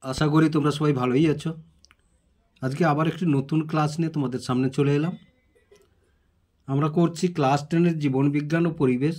আশা করি তোমরা সবাই ভালোই আছো। আজকে আবার একটি নতুন ক্লাস নিয়ে তোমাদের সামনে চলে এলাম। আমরা করছি ক্লাস 10-এর জীবন বিজ্ঞান ও পরিবেশ,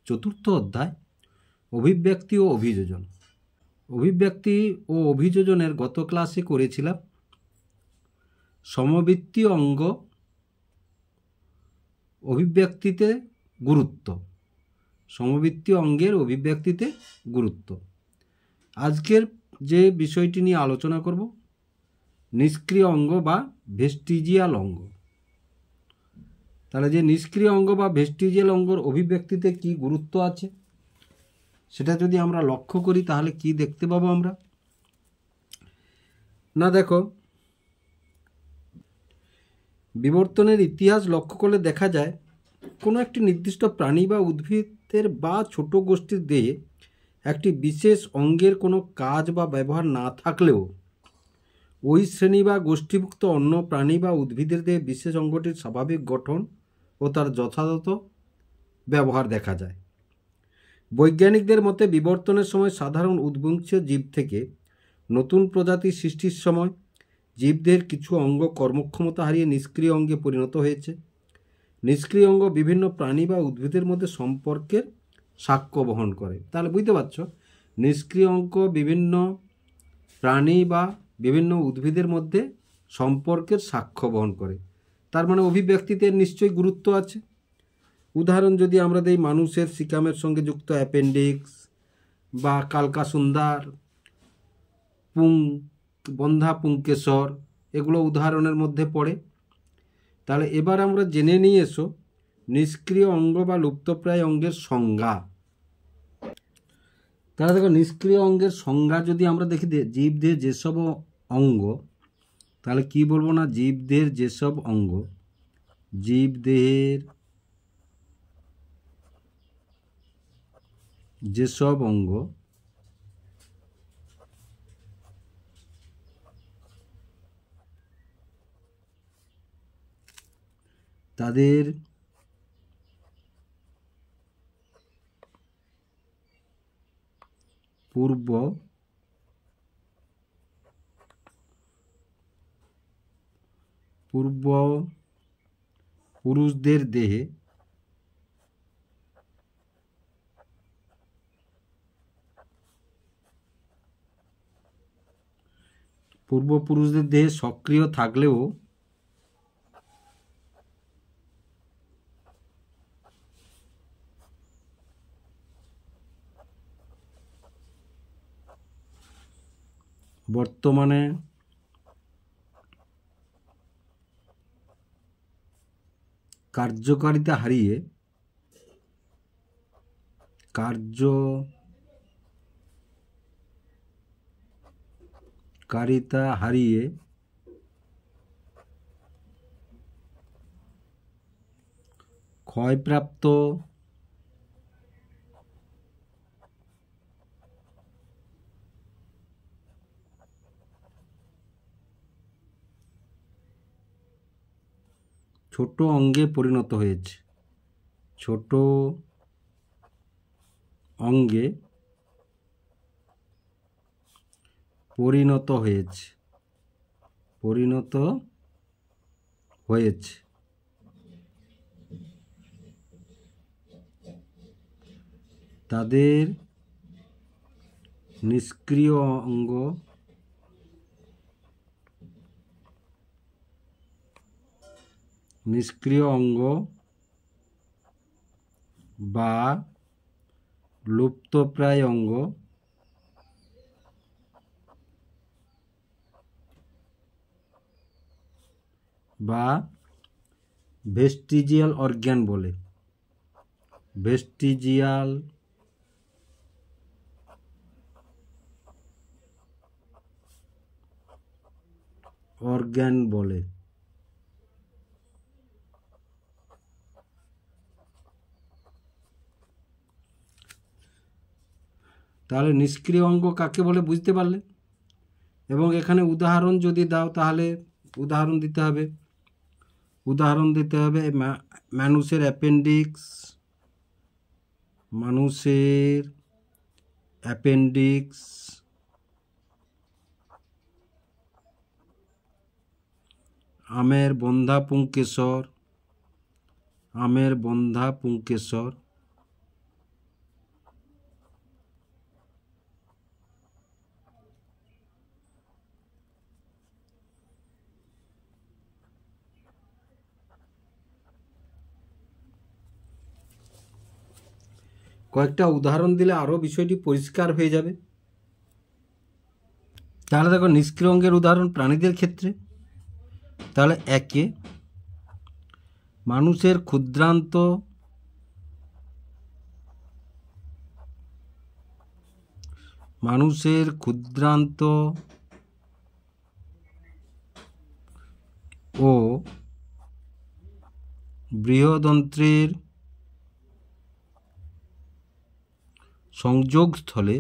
চতুর্থ অধ্যায় অভিব্যক্তি ও অভিযোজন। অভিব্যক্তি ও অভিযোজনের গত ক্লাসে করেছিলাম সমবৃত্তীয় অঙ্গ অভিব্যক্তিতে গুরুত্ব, সমবৃত্তীয় অঙ্গের অভিব্যক্তিতে গুরুত্ব। আজকের যে বিষয়টি নিয়ে আলোচনা করব, নিষ্ক্রিয় অঙ্গ বা ভেস্টিজিয়াল অঙ্গ। তাহলে যে নিষ্ক্রিয় অঙ্গ বা ভেস্টিজিয়াল অঙ্গর অভিব্যক্তিতে কি গুরুত্ব আছে সেটা যদি আমরা লক্ষ্য করি তাহলে কি দেখতে পাবো আমরা না। দেখো, বিবর্তনের ইতিহাস লক্ষ্য করলে দেখা যায় কোনো একটি নির্দিষ্ট প্রাণী বা উদ্ভিদের বা ছোট গোষ্ঠীর দেহে একটি বিশেষ অঙ্গের কোনো কাজ বা ব্যবহার না থাকলেও ওই শ্রেণী বা গোষ্ঠীভুক্ত অন্য প্রাণী বা উদ্ভিদের দেহে বিশেষ অঙ্গটির স্বাভাবিক গঠন ও তার যথাযথ ব্যবহার দেখা যায়। বৈজ্ঞানিকদের মতে বিবর্তনের সময় সাধারণ উদ্বংশীয় জীব থেকে নতুন প্রজাতি সৃষ্টির সময় জীবদের কিছু অঙ্গ কর্মক্ষমতা হারিয়ে নিষ্ক্রিয় অঙ্গে পরিণত হয়েছে। নিষ্ক্রিয় অঙ্গ বিভিন্ন প্রাণী বা উদ্ভিদের মধ্যে সম্পর্কের সাক্ষ্য বহন করে। তাহলে বুঝতে পারছো, নিষ্ক্রিয় অঙ্গ বিভিন্ন প্রাণী বা বিভিন্ন উদ্ভিদের মধ্যে সম্পর্কের সাক্ষ্য বহন করে। তার মানে অভিব্যক্তিতে নিশ্চয়ই গুরুত্ব আছে। উদাহরণ যদি আমরা দেই, মানুষের সিকামের সঙ্গে যুক্ত অ্যাপেন্ডিক্স বা কালকাসুন্দার, বন্ধা পুংকেশর, এগুলো উদাহরণের মধ্যে পড়ে। তাহলে এবার আমরা জেনে নিয়ে এসো নিষ্ক্রিয় অঙ্গ বা লুপ্তপ্রায় অঙ্গের সংজ্ঞা। তাহলে দেখো, নিষ্ক্রিয় অঙ্গের সংজ্ঞা যদি আমরা দেখি, জীবদের যেসব অঙ্গ, তাহলে কি বলবো না, জীবদের যেসব অঙ্গ, জীবদেহের যেসব অঙ্গ তাদের পূর্ব পুরুষদের দেহে পূর্বপুরুষদের দেহে সক্রিয় থাকলেও বর্তমানে কার্যকারিতা হারিয়ে ক্ষয়প্রাপ্ত ছোট অঙ্গে পরিণত হয়েছে। ছোট অঙ্গে পরিণত হয়েছে। তাদের নিষ্ক্রিয় অঙ্গ বা লুপ্তপ্রায় অঙ্গ বা ভেস্টিজিয়াল অর্গ্যান বলে। ভেস্টিজিয়াল অর্গ্যান বলে। তাহলে নিষ্ক্রিয় অঙ্গ কাকে বলে বুঝতে পারলে, এবং এখানে উদাহরণ যদি দাও তাহলে উদাহরণ দিতে হবে মানুষের অ্যাপেন্ডিক্স, আমের বন্ধা পুংকেশর, আমের বন্ধা পুংকেশর। কয়েকটা উদাহরণ দিলে আরও বিষয়টি পরিষ্কার হয়ে যাবে। তাহলে দেখো নিষ্ক্রিয় অঙ্গের উদাহরণ প্রাণীদের ক্ষেত্রে, তাহলে একে মানুষের ক্ষুদ্রান্ত ও বৃহদন্ত্রের সংযোগস্থলে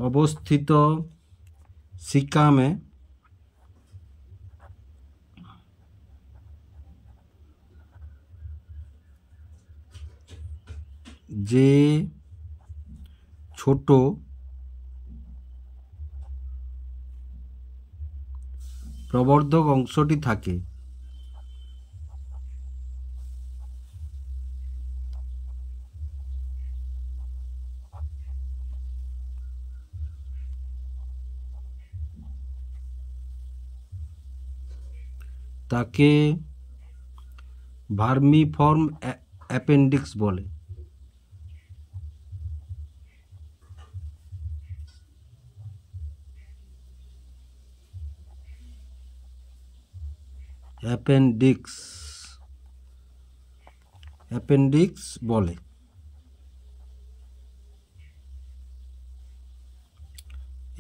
অবস্থিত সিকামে যে ছোট প্রবর্ধক অংশটি থাকে তাকে ভার্মিফর্ম অ্যাপেন্ডিক্স বলে। অ্যাপেন্ডিক্স বলে।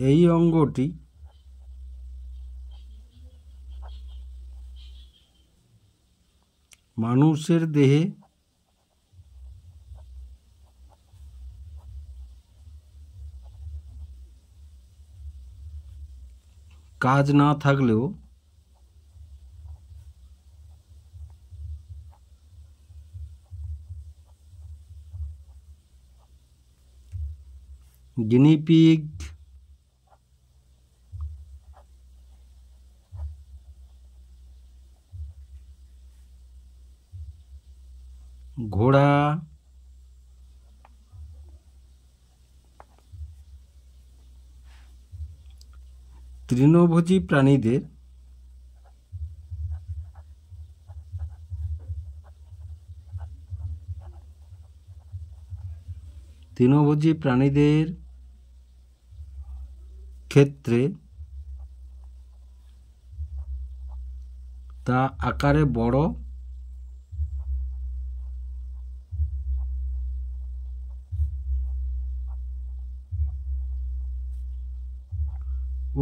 এই অঙ্গটি মানুষের দেহে কাজ না থাকলেও গিনিপিগ, ঘোড়া, তৃণভোজী প্রাণীদের ক্ষেত্রে তা আকারে বড়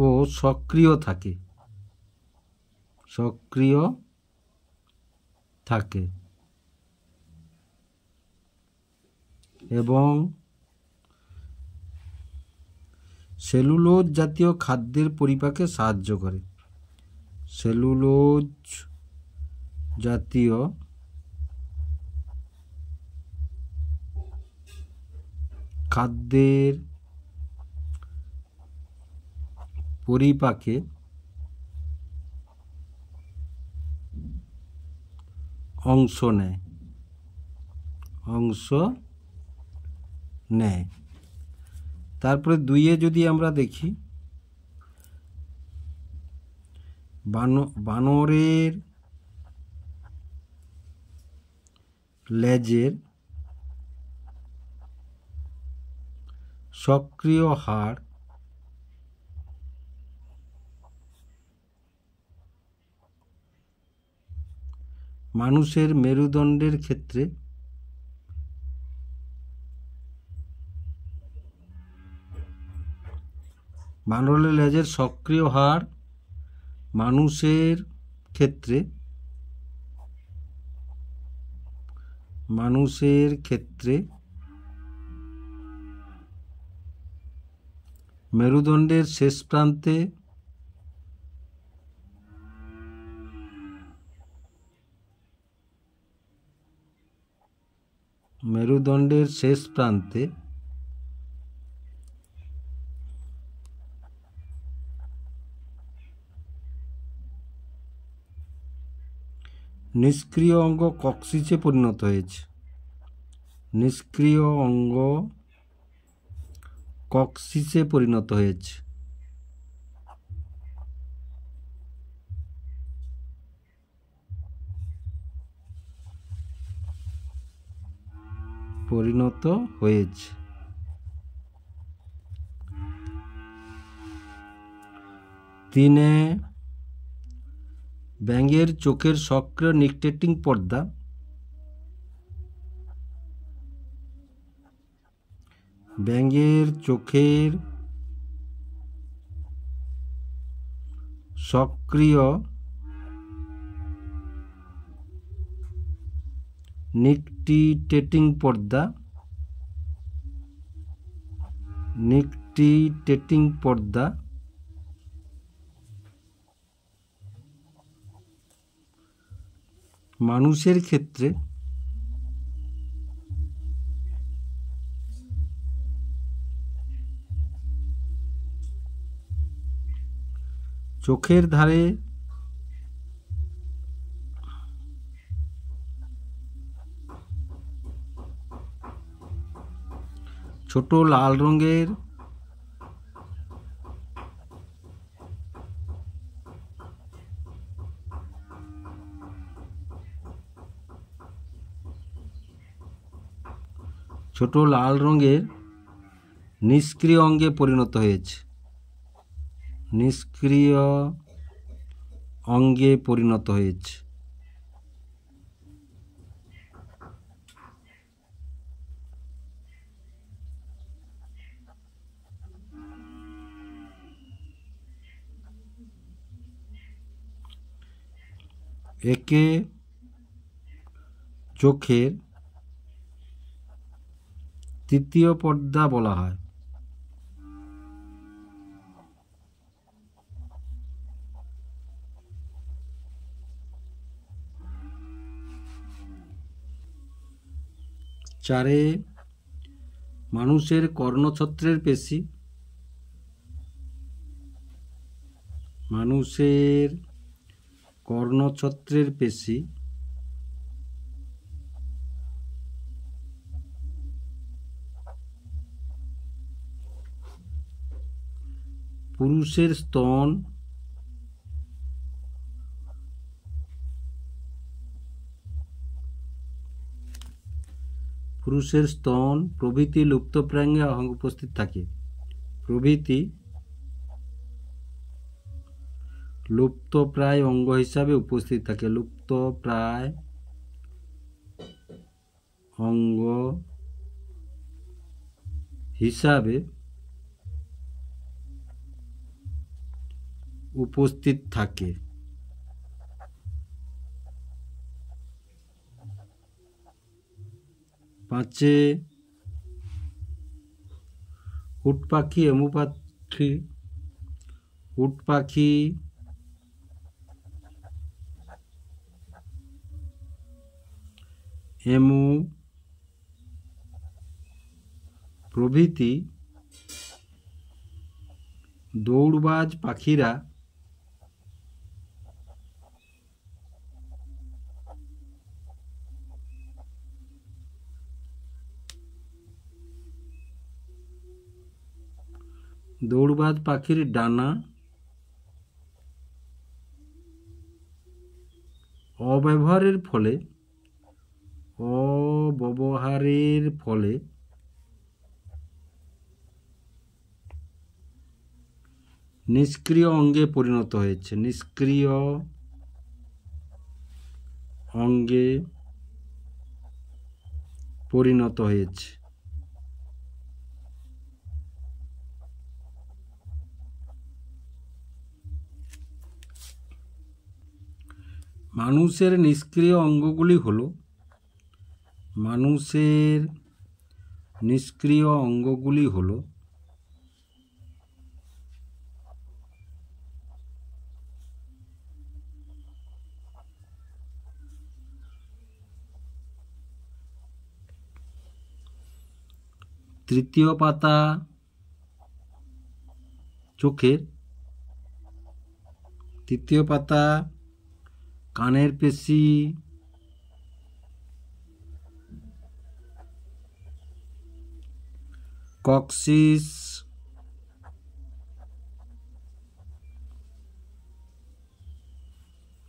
ও সক্রিয় থাকে এবং সেলুলোজ জাতীয় খাদ্যের পরিপাকে সাহায্য করে। সেলুলোজ জাতীয় খাদ্যের পরিপাকে অংশ নেয়। তারপরে দুইয়ে যদি আমরা দেখি, বানরের লেজের সক্রিয় হাড় মানুষের মেরুদণ্ডের ক্ষেত্রে বানরের লেজের সক্রিয় হাড় মানুষের ক্ষেত্রে মেরুদণ্ডের শেষ প্রান্তে নিষ্ক্রিয় অঙ্গ কক্সিসে পরিণত হয়েছে। নিষ্ক্রিয় অঙ্গ কক্সিসে পরিণত হয়েছে। পরিণত হয়েছে। 3 ব্যাঙের চোখের সক্রিয় নিকটেটিং পর্দা ব্যাঙের চোখের সক্রিয় নিকটিটেটিং পর্দা মানুষের ক্ষেত্রে চোখের ধারে ছোট লাল রঙের নিষ্ক্রিয় অঙ্গে পরিণত হয়েছে। নিষ্ক্রিয় অঙ্গে পরিণত হয়েছে। একে চোখের তৃতীয় পর্দা বলা হয়। চারে মানুষের কর্ণছত্রের পেশি পুরুষের স্তন প্রভৃতি লুপ্তপ্রায় অঙ্গ উপস্থিত থাকে। লুপ্তপ্রায় অঙ্গ হিসাবে উপস্থিত থাকে। লুপ্তপ্রায় অঙ্গ হিসাবে উপস্থিত থাকে। 5 উট পাখি এমু প্রভৃতি দৌড়বাজ পাখিরা দৌড়বাজ পাখির ডানা অব্যবহারের ফলে নিষ্ক্রিয় অঙ্গে পরিণত হয়েছে। নিষ্ক্রিয় অঙ্গে পরিণত হয়েছে। মানুষের নিষ্ক্রিয় অঙ্গগুলি হলো তৃতীয় পাতা চোখের, তৃতীয় পাতা কানের পেশি, কক্সিস,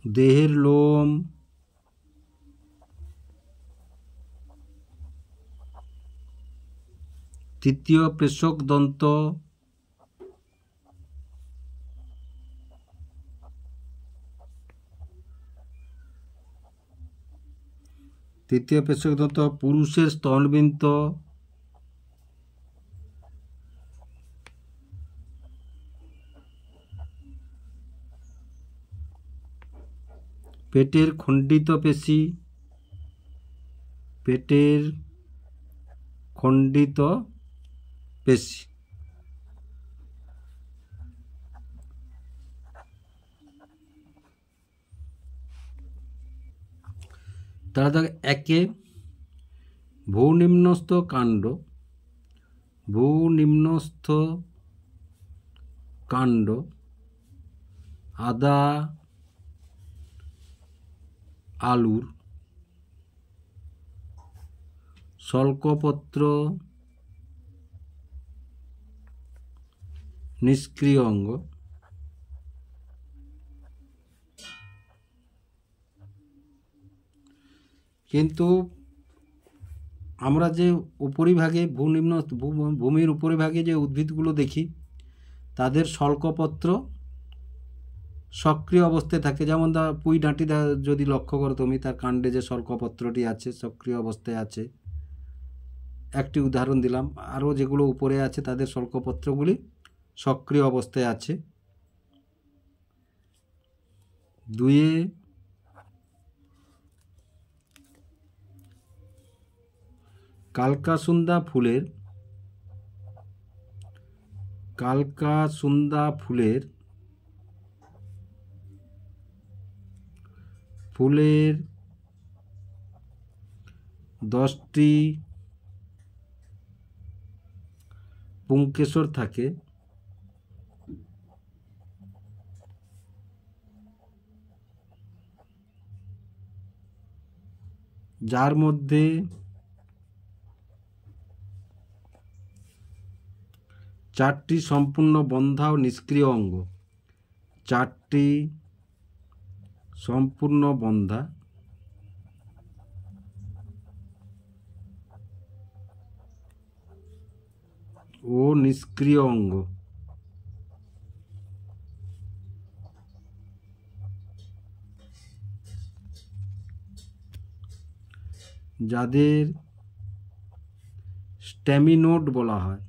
দেহের লোম, তৃতীয় পেশক দন্ত, তৃতীয় পেশক দন্ত পুরুষের স্তনবৃন্ত, পেটের খণ্ডিত পেশি, পেটের খণ্ডিত পেশি। তারা দেখ একে ভূনিম্নস্থ কাণ্ড, ভূনিম্নস্থ কাণ্ড, আদা আলুর, শল্কপত্র নিষ্ক্রিয় অঙ্গ, কিন্তু আমরা যে উপরিভাগে ভূমির উপরিভাগে যে উদ্ভিদগুলো দেখি তাদের শল্কপত্র সক্রিয় অবস্থায় থাকে। যেমন পুঁই ডাঁটি যদি লক্ষ্য করো তুমি, তার কাণ্ডে যে শল্কপত্রটি আছে সক্রিয় অবস্থায় আছে, একটি উদাহরণ দিলাম। আরও যেগুলো উপরে আছে তাদের শল্কপত্রগুলি সক্রিয় অবস্থায় আছে। দুয়ে কালকাসুন্দা ফুলের, কালকাসুন্দা ফুলের ফুলের 10টি পুংকেশর থাকে, যার মধ্যে 4টি সম্পূর্ণ বন্ধা ও নিষ্ক্রিয় অঙ্গ, 4টি সম্পূর্ণ বন্ধা ও নিষ্ক্রিয় অঙ্গ, যাদের স্ট্যামিনোড বলা হয়।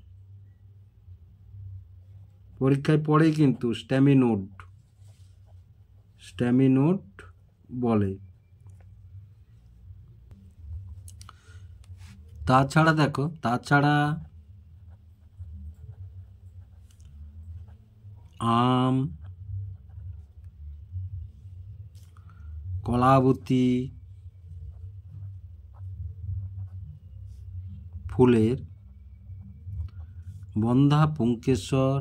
পরীক্ষায় পড়ে কিন্তু স্ট্যামিনোড, স্ট্যামিনোড বলে। তাছাড়া দেখো, তাছাড়া আম, কলাবতী ফুলের বন্ধা পুংকেশর,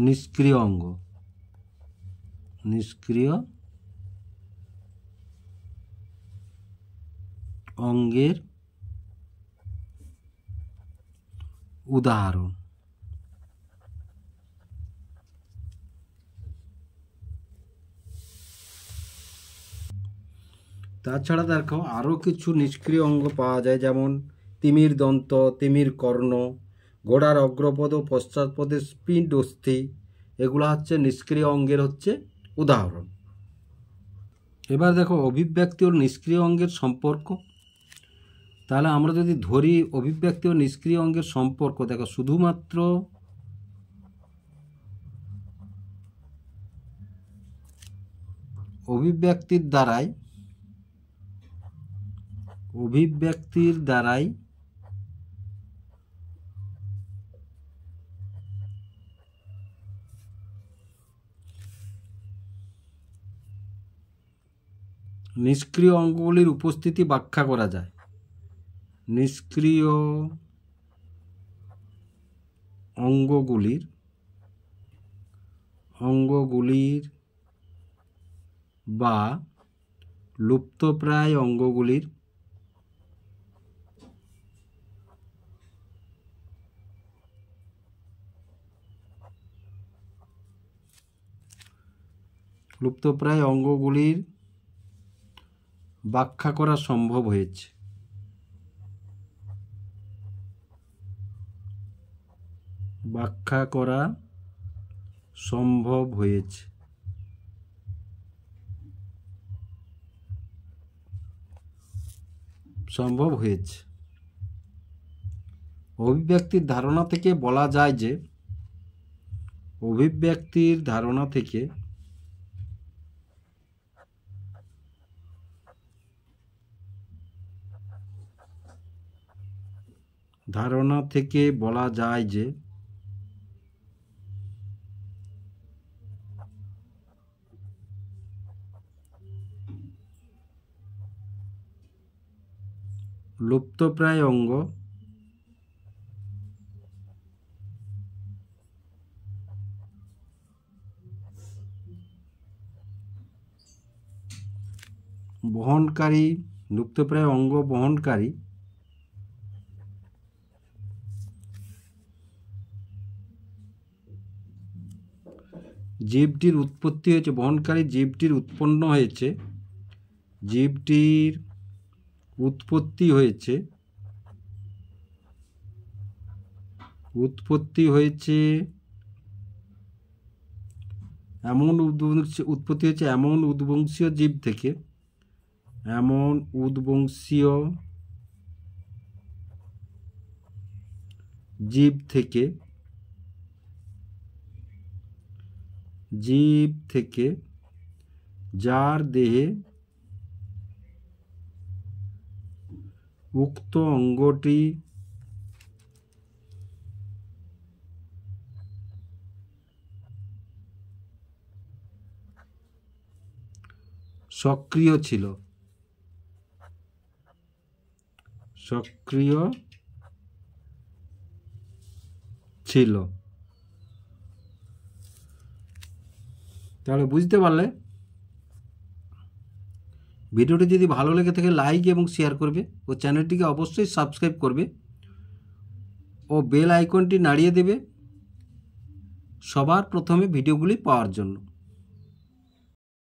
নিষ্ক্রিয় অঙ্গ, নিষ্ক্রিয় অঙ্গের উদাহরণ। তাছাড়া দেখো আরও কিছু নিষ্ক্রিয় অঙ্গ পাওয়া যায়, যেমন তিমির দন্ত, তিমির কর্ণ, ঘোড়ার অগ্রপদ ও পশ্চাৎপদের স্পিন্ড অস্থি, এগুলো হচ্ছে নিষ্ক্রিয় অঙ্গের হচ্ছে উদাহরণ। এবার দেখো অভিব্যক্তি ও নিষ্ক্রিয় অঙ্গের সম্পর্ক। তাহলে আমরা যদি ধরি অভিব্যক্তি ও নিষ্ক্রিয় অঙ্গের সম্পর্ক, দেখো শুধুমাত্র অভিব্যক্তির দ্বারাই নিষ্ক্রিয় অঙ্গগুলির উপস্থিতি ব্যাখ্যা করা যায়। নিষ্ক্রিয় অঙ্গগুলির বা লুপ্তপ্রায় অঙ্গগুলির ব্যাখ্যা করা সম্ভব হয়েছে। অভিব্যক্তির ধারণা থেকে বলা যায় যে লুপ্তপ্রায় অঙ্গ বহনকারী জীবটির উৎপত্তি হয়েছে এমন উদ্বংশীয় জীব থেকে, যার দেহে উক্ত অঙ্গটি সক্রিয় ছিল। তাহলে বুঝতে পারলে, ভিডিওটি যদি ভালো লেগে থাকে লাইক এবং শেয়ার করবে ও চ্যানেলটিকে অবশ্যই সাবস্ক্রাইব করবে ও বেল আইকনটি নাড়িয়ে দেবে সবার প্রথমে ভিডিওগুলি পাওয়ার জন্য।